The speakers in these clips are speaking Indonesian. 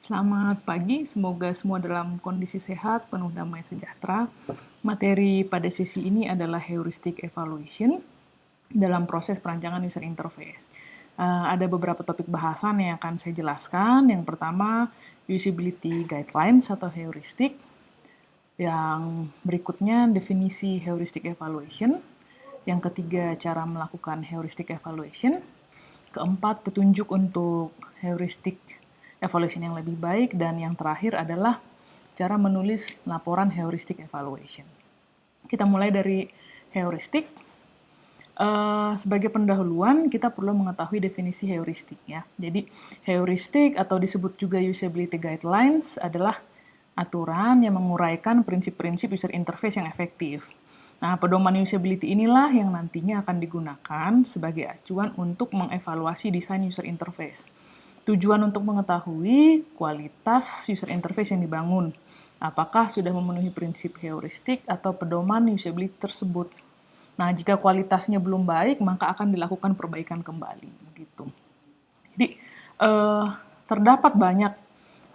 Selamat pagi, semoga semua dalam kondisi sehat, penuh damai sejahtera. Materi pada sesi ini adalah heuristic evaluation dalam proses perancangan user interface. Ada beberapa topik bahasan yang akan saya jelaskan. Yang pertama, usability guidelines atau heuristik. Yang berikutnya, definisi heuristic evaluation. Yang ketiga, cara melakukan heuristic evaluation. Keempat, petunjuk untuk heuristic evaluation yang lebih baik. Dan yang terakhir adalah cara menulis laporan heuristic evaluation. Kita mulai dari heuristik. Sebagai pendahuluan, kita perlu mengetahui definisi heuristik ya. Jadi, heuristik atau disebut juga usability guidelines adalah aturan yang menguraikan prinsip-prinsip user interface yang efektif. Nah, pedoman usability inilah yang nantinya akan digunakan sebagai acuan untuk mengevaluasi desain user interface. Tujuan untuk mengetahui kualitas user interface yang dibangun. Apakah sudah memenuhi prinsip heuristik atau pedoman usability tersebut. Nah, jika kualitasnya belum baik, maka akan dilakukan perbaikan kembali. Begitu. Jadi, terdapat banyak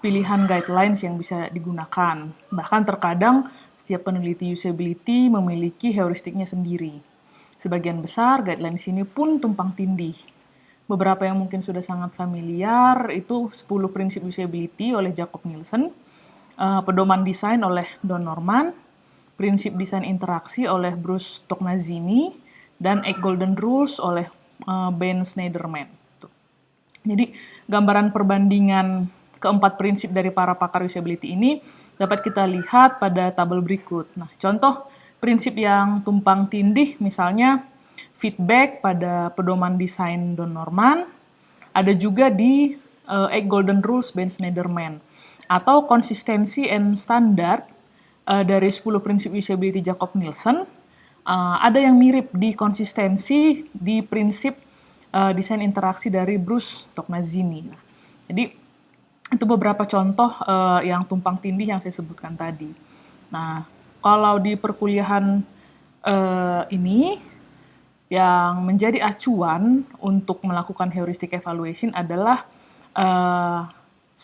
pilihan guidelines yang bisa digunakan. Bahkan terkadang setiap peneliti usability memiliki heuristiknya sendiri. Sebagian besar guidelines ini pun tumpang tindih. Beberapa yang mungkin sudah sangat familiar itu 10 prinsip usability oleh Jacob Nielsen, pedoman desain oleh Don Norman, prinsip desain interaksi oleh Bruce Tocnazzini, dan 8 Golden Rules oleh Ben Shneiderman. Jadi, gambaran perbandingan keempat prinsip dari para pakar usability ini dapat kita lihat pada tabel berikut. Nah, contoh prinsip yang tumpang tindih misalnya feedback pada pedoman desain Don Norman, ada juga di 8 Golden Rules Ben Shneiderman, atau konsistensi and standard dari 10 prinsip usability Jacob Nielsen, ada yang mirip di konsistensi di prinsip desain interaksi dari Bruce Tocnazzini. Nah, jadi, itu beberapa contoh yang tumpang tindih yang saya sebutkan tadi. Nah, kalau di perkuliahan ini, yang menjadi acuan untuk melakukan heuristic evaluation adalah 10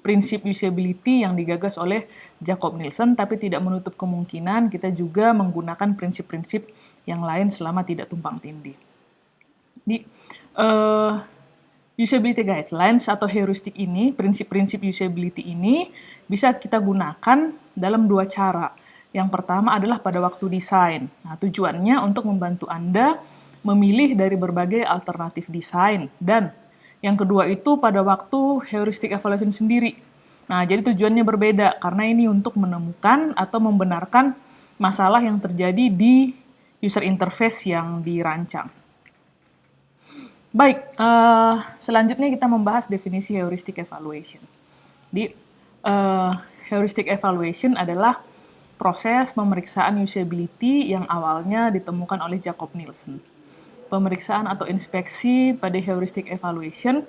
prinsip usability yang digagas oleh Jacob Nielsen, tapi tidak menutup kemungkinan kita juga menggunakan prinsip-prinsip yang lain selama tidak tumpang tindih. Di usability guidelines atau heuristik ini, prinsip-prinsip usability ini bisa kita gunakan dalam dua cara. Yang pertama adalah pada waktu desain. Nah, tujuannya untuk membantu Anda memilih dari berbagai alternatif desain. Dan yang kedua itu pada waktu heuristic evaluation sendiri. Nah, jadi tujuannya berbeda karena ini untuk menemukan atau membenarkan masalah yang terjadi di user interface yang dirancang. Baik, selanjutnya kita membahas definisi heuristic evaluation. Di heuristic evaluation adalah proses pemeriksaan usability yang awalnya ditemukan oleh Jacob Nielsen. Pemeriksaan atau inspeksi pada heuristic evaluation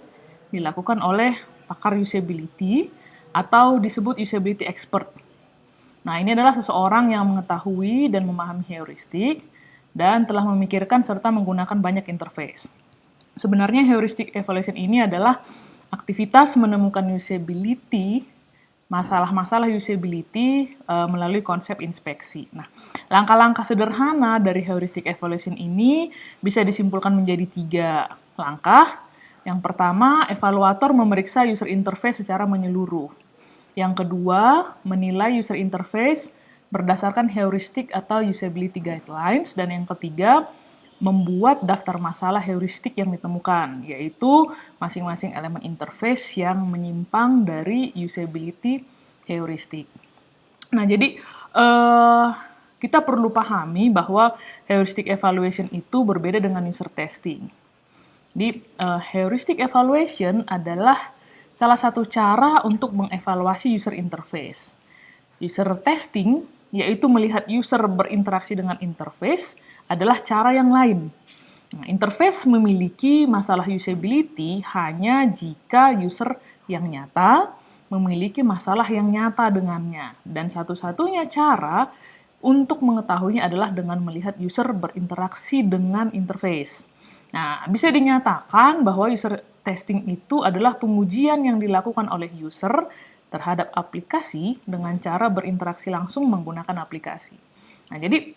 dilakukan oleh pakar usability atau disebut usability expert. Nah, ini adalah seseorang yang mengetahui dan memahami heuristik dan telah memikirkan serta menggunakan banyak interface. Sebenarnya heuristic evaluation ini adalah aktivitas menemukan usability, masalah-masalah usability melalui konsep inspeksi. Nah, langkah-langkah sederhana dari heuristic evaluation ini bisa disimpulkan menjadi 3 langkah. Yang pertama, evaluator memeriksa user interface secara menyeluruh. Yang kedua, menilai user interface berdasarkan heuristik atau usability guidelines. Dan yang ketiga, membuat daftar masalah heuristik yang ditemukan, yaitu masing-masing elemen interface yang menyimpang dari usability heuristik. Nah, jadi kita perlu pahami bahwa heuristic evaluation itu berbeda dengan user testing. Di heuristic evaluation adalah salah satu cara untuk mengevaluasi user interface. User testing, yaitu melihat user berinteraksi dengan interface, adalah cara yang lain. Nah, interface memiliki masalah usability hanya jika user yang nyata memiliki masalah yang nyata dengannya. Dan satu-satunya cara untuk mengetahuinya adalah dengan melihat user berinteraksi dengan interface. Nah, bisa dinyatakan bahwa user testing itu adalah pengujian yang dilakukan oleh user terhadap aplikasi dengan cara berinteraksi langsung menggunakan aplikasi. Nah, jadi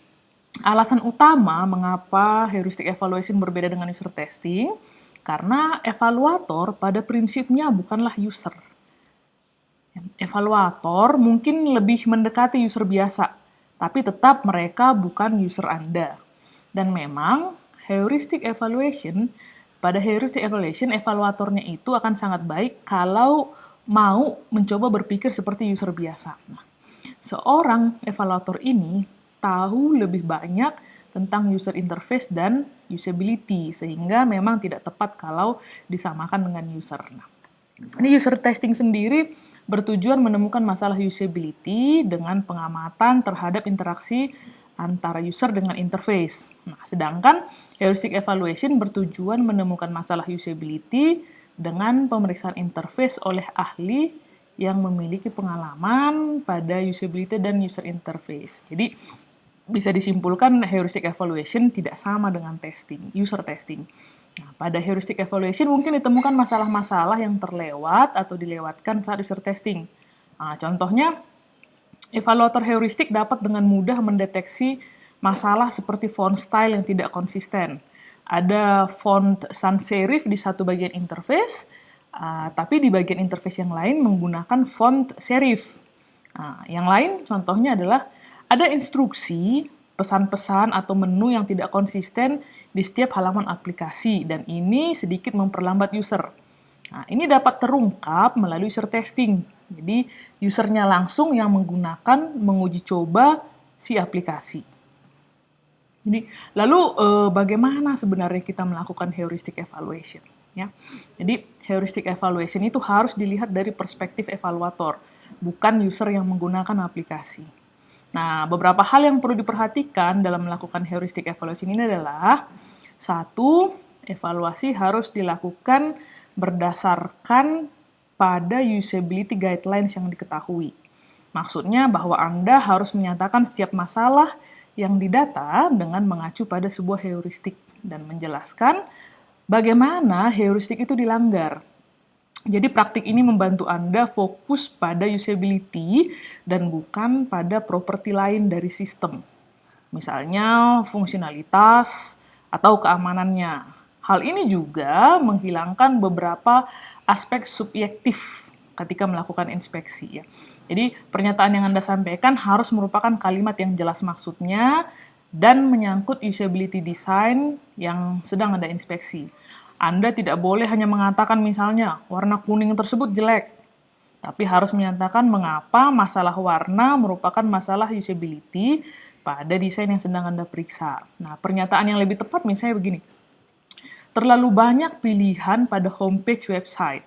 alasan utama mengapa heuristic evaluation berbeda dengan user testing, karena evaluator pada prinsipnya bukanlah user. Evaluator mungkin lebih mendekati user biasa, tapi tetap mereka bukan user Anda. Dan memang pada heuristic evaluation, evaluatornya itu akan sangat baik kalau mau mencoba berpikir seperti user biasa. Nah, seorang evaluator ini tahu lebih banyak tentang user interface dan usability, sehingga memang tidak tepat kalau disamakan dengan user. Nah, ini user testing sendiri bertujuan menemukan masalah usability dengan pengamatan terhadap interaksi antara user dengan interface. Nah, sedangkan heuristic evaluation bertujuan menemukan masalah usability dengan pemeriksaan interface oleh ahli yang memiliki pengalaman pada usability dan user interface. Jadi, bisa disimpulkan heuristic evaluation tidak sama dengan user testing. Nah, pada heuristic evaluation mungkin ditemukan masalah-masalah yang terlewat atau dilewatkan saat user testing. Nah, contohnya, evaluator heuristik dapat dengan mudah mendeteksi masalah seperti font style yang tidak konsisten. Ada font sans serif di satu bagian interface, tapi di bagian interface yang lain menggunakan font serif. Yang lain contohnya adalah ada instruksi, pesan-pesan atau menu yang tidak konsisten di setiap halaman aplikasi, dan ini sedikit memperlambat user. Nah, ini dapat terungkap melalui user testing. Jadi, usernya langsung yang menguji coba si aplikasi. Jadi, lalu bagaimana sebenarnya kita melakukan heuristic evaluation? Ya, jadi heuristic evaluation itu harus dilihat dari perspektif evaluator, bukan user yang menggunakan aplikasi. Nah, beberapa hal yang perlu diperhatikan dalam melakukan heuristic evaluation ini adalah, satu, evaluasi harus dilakukan berdasarkan pada usability guidelines yang diketahui. Maksudnya bahwa Anda harus menyatakan setiap masalah yang didata dengan mengacu pada sebuah heuristik dan menjelaskan bagaimana heuristik itu dilanggar. Jadi praktik ini membantu Anda fokus pada usability dan bukan pada properti lain dari sistem. Misalnya fungsionalitas atau keamanannya. Hal ini juga menghilangkan beberapa aspek subjektif ketika melakukan inspeksi. Ya. Jadi pernyataan yang Anda sampaikan harus merupakan kalimat yang jelas maksudnya dan menyangkut usability design yang sedang Anda inspeksi. Anda tidak boleh hanya mengatakan misalnya warna kuning tersebut jelek, tapi harus menyatakan mengapa masalah warna merupakan masalah usability pada desain yang sedang Anda periksa. Nah, pernyataan yang lebih tepat misalnya begini, terlalu banyak pilihan pada homepage website.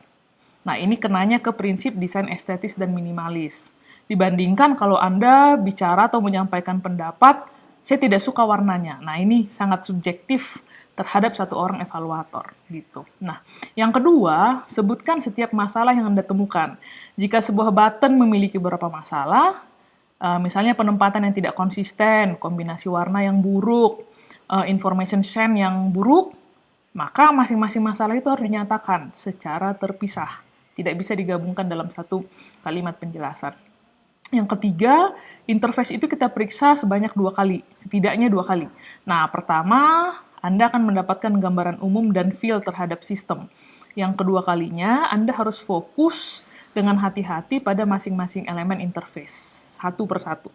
Nah, ini kenanya ke prinsip desain estetis dan minimalis. Dibandingkan kalau Anda bicara atau menyampaikan pendapat, saya tidak suka warnanya. Nah, ini sangat subjektif terhadap satu orang evaluator, gitu. Nah, yang kedua, sebutkan setiap masalah yang Anda temukan. Jika sebuah button memiliki beberapa masalah, misalnya penempatan yang tidak konsisten, kombinasi warna yang buruk, information send yang buruk, maka masing-masing masalah itu harus dinyatakan secara terpisah. Tidak bisa digabungkan dalam satu kalimat penjelasan. Yang ketiga, interface itu kita periksa sebanyak 2 kali, setidaknya 2 kali. Nah, pertama, Anda akan mendapatkan gambaran umum dan feel terhadap sistem. Yang kedua kalinya, Anda harus fokus dengan hati-hati pada masing-masing elemen interface, satu persatu.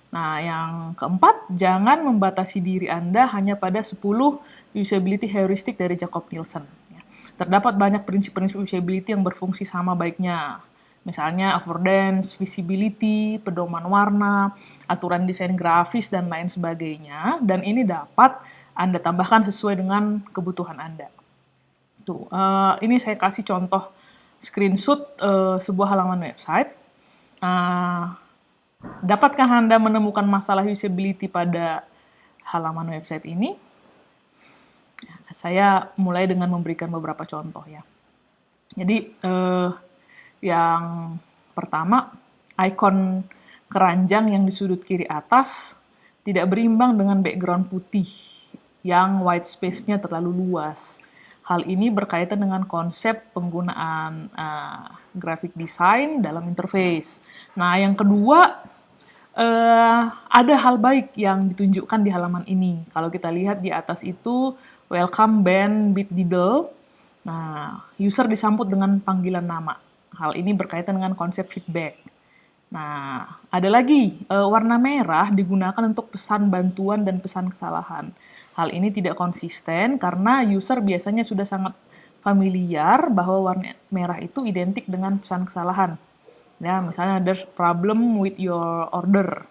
Nah, yang keempat, jangan membatasi diri Anda hanya pada 10 usability heuristik dari Jacob Nielsen. Terdapat banyak prinsip-prinsip usability yang berfungsi sama baiknya. Misalnya affordance, visibility, pedoman warna, aturan desain grafis, dan lain sebagainya. Dan ini dapat Anda tambahkan sesuai dengan kebutuhan Anda. Tuh, ini saya kasih contoh screenshot sebuah halaman website. Dapatkah Anda menemukan masalah usability pada halaman website ini? Saya mulai dengan memberikan beberapa contoh ya. Jadi, yang pertama, ikon keranjang yang di sudut kiri atas tidak berimbang dengan background putih yang white space-nya terlalu luas. Hal ini berkaitan dengan konsep penggunaan graphic design dalam interface. Nah, yang kedua, ada hal baik yang ditunjukkan di halaman ini. Kalau kita lihat di atas itu, welcome Ben Bitdiddle. Nah, user disambut dengan panggilan nama. Hal ini berkaitan dengan konsep feedback. Nah, ada lagi, warna merah digunakan untuk pesan bantuan dan pesan kesalahan. Hal ini tidak konsisten karena user biasanya sudah sangat familiar bahwa warna merah itu identik dengan pesan kesalahan. Ya, misalnya there's problem with your order.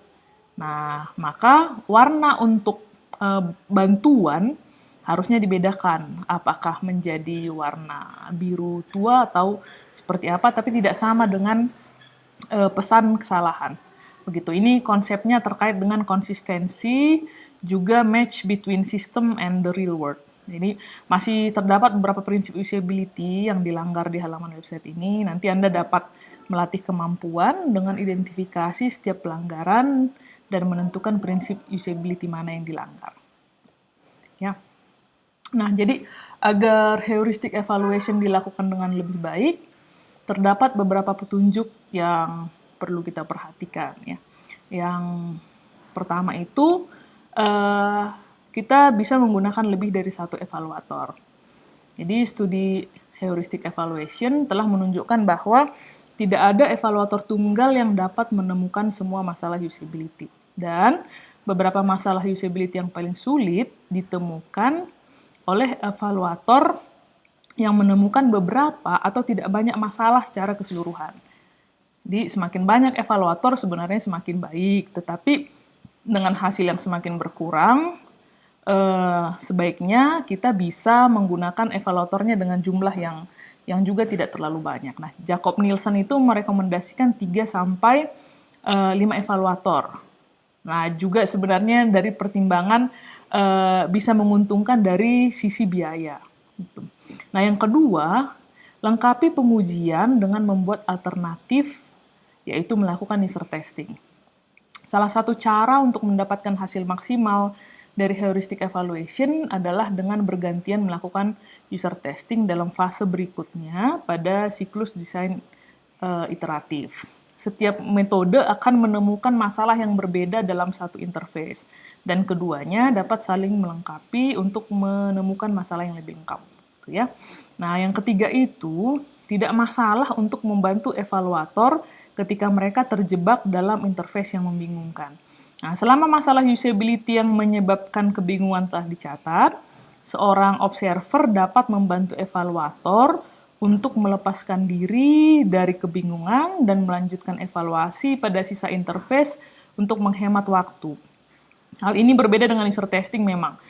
Nah, maka warna untuk bantuan harusnya dibedakan. Apakah menjadi warna biru tua atau seperti apa, tapi tidak sama dengan pesan kesalahan. Begitu. Ini konsepnya terkait dengan konsistensi, juga match between system and the real world. Jadi masih terdapat beberapa prinsip usability yang dilanggar di halaman website ini. Nanti Anda dapat melatih kemampuan dengan identifikasi setiap pelanggaran dan menentukan prinsip usability mana yang dilanggar. Ya. Nah, jadi agar heuristic evaluation dilakukan dengan lebih baik, terdapat beberapa petunjuk yang perlu kita perhatikan. Ya. Yang pertama itu, kita bisa menggunakan lebih dari satu evaluator. Jadi studi heuristic evaluation telah menunjukkan bahwa tidak ada evaluator tunggal yang dapat menemukan semua masalah usability. Dan beberapa masalah usability yang paling sulit ditemukan oleh evaluator yang menemukan beberapa atau tidak banyak masalah secara keseluruhan. Jadi semakin banyak evaluator sebenarnya semakin baik, tetapi dengan hasil yang semakin berkurang, sebaiknya kita bisa menggunakan evaluatornya dengan jumlah yang juga tidak terlalu banyak. Nah, Jacob Nielsen itu merekomendasikan 3-5 evaluator. Nah, juga sebenarnya dari pertimbangan bisa menguntungkan dari sisi biaya. Nah, yang kedua, lengkapi pengujian dengan membuat alternatif, yaitu melakukan user testing. Salah satu cara untuk mendapatkan hasil maksimal dari heuristic evaluation adalah dengan bergantian melakukan user testing dalam fase berikutnya pada siklus desain iteratif. Setiap metode akan menemukan masalah yang berbeda dalam satu interface, dan keduanya dapat saling melengkapi untuk menemukan masalah yang lebih lengkap. Ya. Nah, yang ketiga itu, tidak masalah untuk membantu evaluator ketika mereka terjebak dalam interface yang membingungkan. Nah, selama masalah usability yang menyebabkan kebingungan telah dicatat, seorang observer dapat membantu evaluator untuk melepaskan diri dari kebingungan dan melanjutkan evaluasi pada sisa interface untuk menghemat waktu. Hal ini berbeda dengan user testing memang,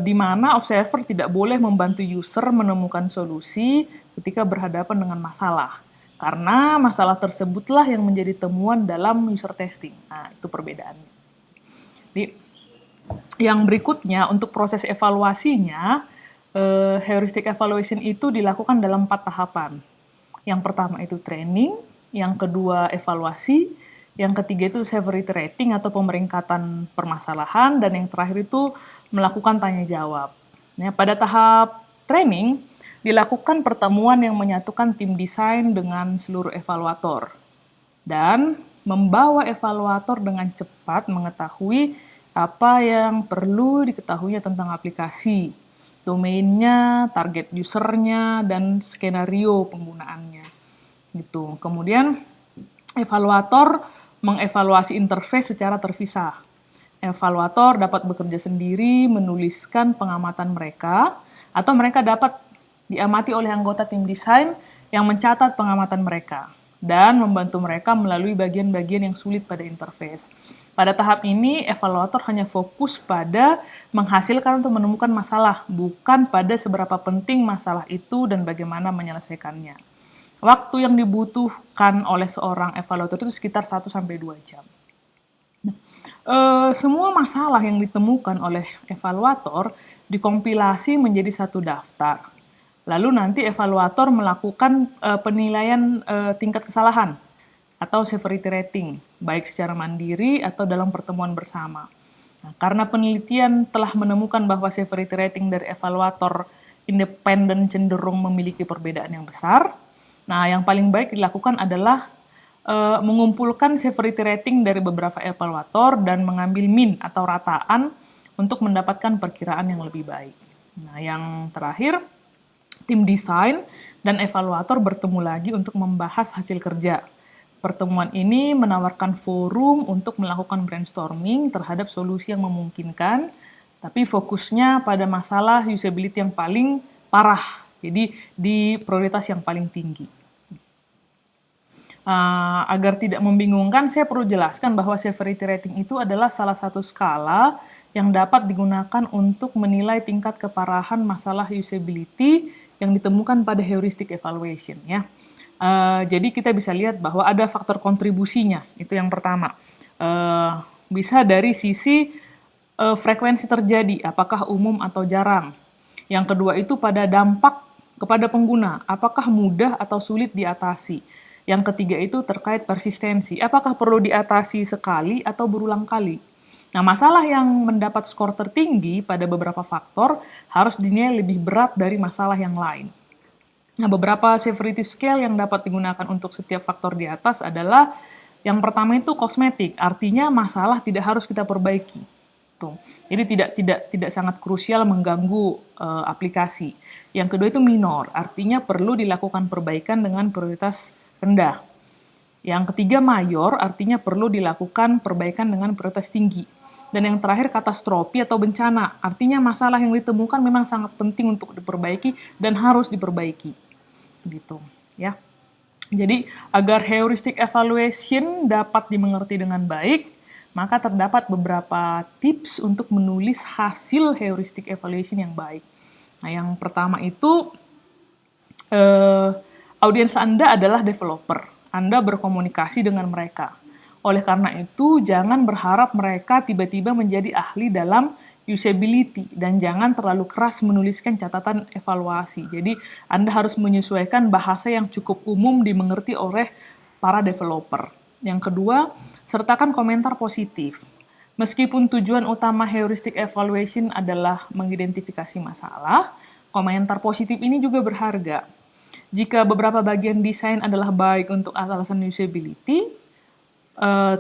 di mana observer tidak boleh membantu user menemukan solusi ketika berhadapan dengan masalah. Karena masalah tersebutlah yang menjadi temuan dalam user testing. Nah, itu perbedaannya. Jadi, yang berikutnya, untuk proses evaluasinya, heuristic evaluation itu dilakukan dalam 4 tahapan. Yang pertama itu training, yang kedua evaluasi, yang ketiga itu severity rating atau pemeringkatan permasalahan, dan yang terakhir itu melakukan tanya jawab. Nah, pada tahap training, dilakukan pertemuan yang menyatukan tim desain dengan seluruh evaluator, dan membawa evaluator dengan cepat mengetahui apa yang perlu diketahuinya tentang aplikasi, domainnya, target usernya, dan skenario penggunaannya. Gitu. Kemudian, evaluator mengevaluasi interface secara terpisah. Evaluator dapat bekerja sendiri, menuliskan pengamatan mereka, atau mereka dapat diamati oleh anggota tim desain yang mencatat pengamatan mereka dan membantu mereka melalui bagian-bagian yang sulit pada interface. Pada tahap ini, evaluator hanya fokus pada menghasilkan atau menemukan masalah, bukan pada seberapa penting masalah itu dan bagaimana menyelesaikannya. Waktu yang dibutuhkan oleh seorang evaluator itu sekitar 1-2 jam. Semua masalah yang ditemukan oleh evaluator dikompilasi menjadi satu daftar. Lalu nanti evaluator melakukan penilaian tingkat kesalahan atau severity rating, baik secara mandiri atau dalam pertemuan bersama. Nah, karena penelitian telah menemukan bahwa severity rating dari evaluator independen cenderung memiliki perbedaan yang besar, nah yang paling baik dilakukan adalah mengumpulkan severity rating dari beberapa evaluator dan mengambil mean atau rataan untuk mendapatkan perkiraan yang lebih baik. Nah, yang terakhir, tim desain dan evaluator bertemu lagi untuk membahas hasil kerja. Pertemuan ini menawarkan forum untuk melakukan brainstorming terhadap solusi yang memungkinkan, tapi fokusnya pada masalah usability yang paling parah, jadi di prioritas yang paling tinggi. Agar tidak membingungkan, saya perlu jelaskan bahwa severity rating itu adalah salah satu skala yang dapat digunakan untuk menilai tingkat keparahan masalah usability yang ditemukan pada heuristic evaluation, ya. Jadi kita bisa lihat bahwa ada faktor kontribusinya, itu yang pertama. Bisa dari sisi frekuensi terjadi, apakah umum atau jarang. Yang kedua itu pada dampak kepada pengguna, apakah mudah atau sulit diatasi. Yang ketiga itu terkait persistensi, apakah perlu diatasi sekali atau berulang kali. Nah, masalah yang mendapat skor tertinggi pada beberapa faktor harus dinilai lebih berat dari masalah yang lain. Nah, beberapa severity scale yang dapat digunakan untuk setiap faktor di atas adalah yang pertama itu kosmetik, artinya masalah tidak harus kita perbaiki. Tuh. Jadi tidak sangat krusial mengganggu aplikasi. Yang kedua itu minor, artinya perlu dilakukan perbaikan dengan prioritas rendah. Yang ketiga mayor, artinya perlu dilakukan perbaikan dengan prioritas tinggi. Dan yang terakhir katastrofi atau bencana, artinya masalah yang ditemukan memang sangat penting untuk diperbaiki dan harus diperbaiki. Gitu, ya. Jadi, agar heuristic evaluation dapat dimengerti dengan baik, maka terdapat beberapa tips untuk menulis hasil heuristic evaluation yang baik. Nah, yang pertama itu, audiens Anda adalah developer. Anda berkomunikasi dengan mereka. Oleh karena itu, jangan berharap mereka tiba-tiba menjadi ahli dalam usability, dan jangan terlalu keras menuliskan catatan evaluasi. Jadi, Anda harus menyesuaikan bahasa yang cukup umum dimengerti oleh para developer. Yang kedua, sertakan komentar positif. Meskipun tujuan utama heuristic evaluation adalah mengidentifikasi masalah, komentar positif ini juga berharga. Jika beberapa bagian desain adalah baik untuk alasan usability,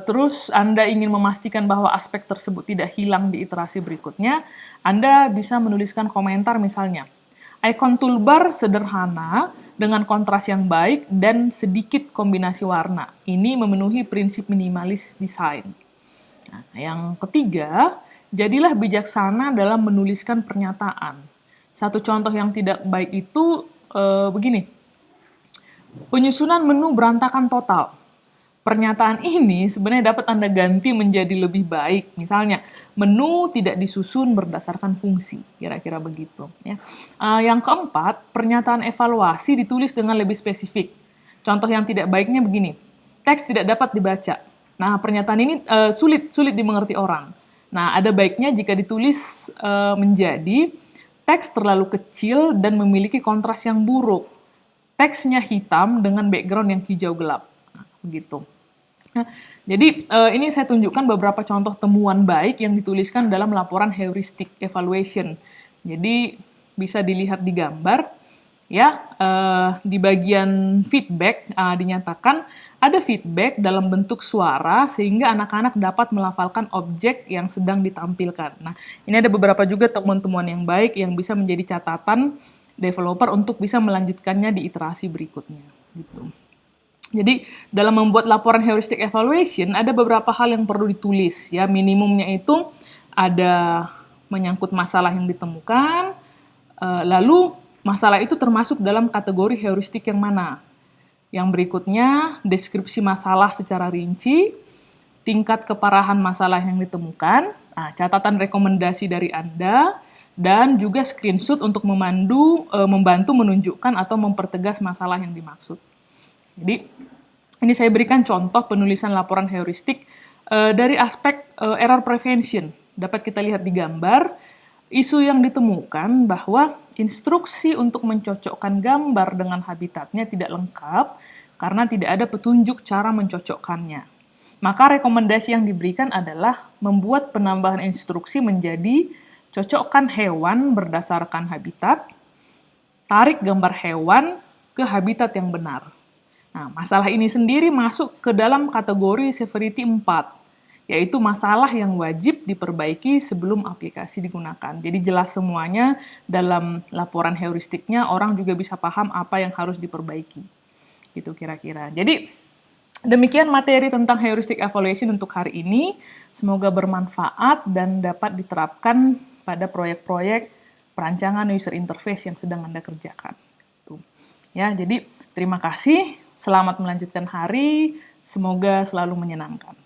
terus Anda ingin memastikan bahwa aspek tersebut tidak hilang di iterasi berikutnya, Anda bisa menuliskan komentar misalnya, icon toolbar sederhana dengan kontras yang baik dan sedikit kombinasi warna. Ini memenuhi prinsip minimalis desain. Nah, yang ketiga, jadilah bijaksana dalam menuliskan pernyataan. Satu contoh yang tidak baik itu begini, penyusunan menu berantakan total. Pernyataan ini sebenarnya dapat Anda ganti menjadi lebih baik. Misalnya, menu tidak disusun berdasarkan fungsi, kira-kira begitu. Ya. Yang keempat, pernyataan evaluasi ditulis dengan lebih spesifik. Contoh yang tidak baiknya begini, teks tidak dapat dibaca. Nah, pernyataan ini sulit dimengerti orang. Nah, ada baiknya jika ditulis menjadi teks terlalu kecil dan memiliki kontras yang buruk. Teksnya hitam dengan background yang hijau gelap. Nah, begitu. Nah, jadi ini saya tunjukkan beberapa contoh temuan baik yang dituliskan dalam laporan heuristic evaluation. Jadi bisa dilihat di gambar, ya. Di bagian feedback dinyatakan ada feedback dalam bentuk suara sehingga anak-anak dapat melafalkan objek yang sedang ditampilkan. Nah, ini ada beberapa juga temuan-temuan yang baik yang bisa menjadi catatan developer untuk bisa melanjutkannya di iterasi berikutnya. Gitu. Jadi, dalam membuat laporan heuristic evaluation, ada beberapa hal yang perlu ditulis. Ya, minimumnya itu ada menyangkut masalah yang ditemukan, lalu masalah itu termasuk dalam kategori heuristik yang mana. Yang berikutnya, deskripsi masalah secara rinci, tingkat keparahan masalah yang ditemukan, catatan rekomendasi dari Anda, dan juga screenshot untuk membantu menunjukkan atau mempertegas masalah yang dimaksud. Jadi, ini saya berikan contoh penulisan laporan heuristik dari aspek error prevention. Dapat kita lihat di gambar, isu yang ditemukan bahwa instruksi untuk mencocokkan gambar dengan habitatnya tidak lengkap karena tidak ada petunjuk cara mencocokkannya. Maka rekomendasi yang diberikan adalah membuat penambahan instruksi menjadi cocokkan hewan berdasarkan habitat, tarik gambar hewan ke habitat yang benar. Nah, masalah ini sendiri masuk ke dalam kategori severity 4, yaitu masalah yang wajib diperbaiki sebelum aplikasi digunakan. Jadi jelas semuanya dalam laporan heuristiknya, orang juga bisa paham apa yang harus diperbaiki. Gitu kira-kira. Jadi demikian materi tentang heuristic evaluation untuk hari ini. Semoga bermanfaat dan dapat diterapkan pada proyek-proyek perancangan user interface yang sedang Anda kerjakan. Tuh. Ya, jadi terima kasih. Selamat melanjutkan hari. Semoga selalu menyenangkan.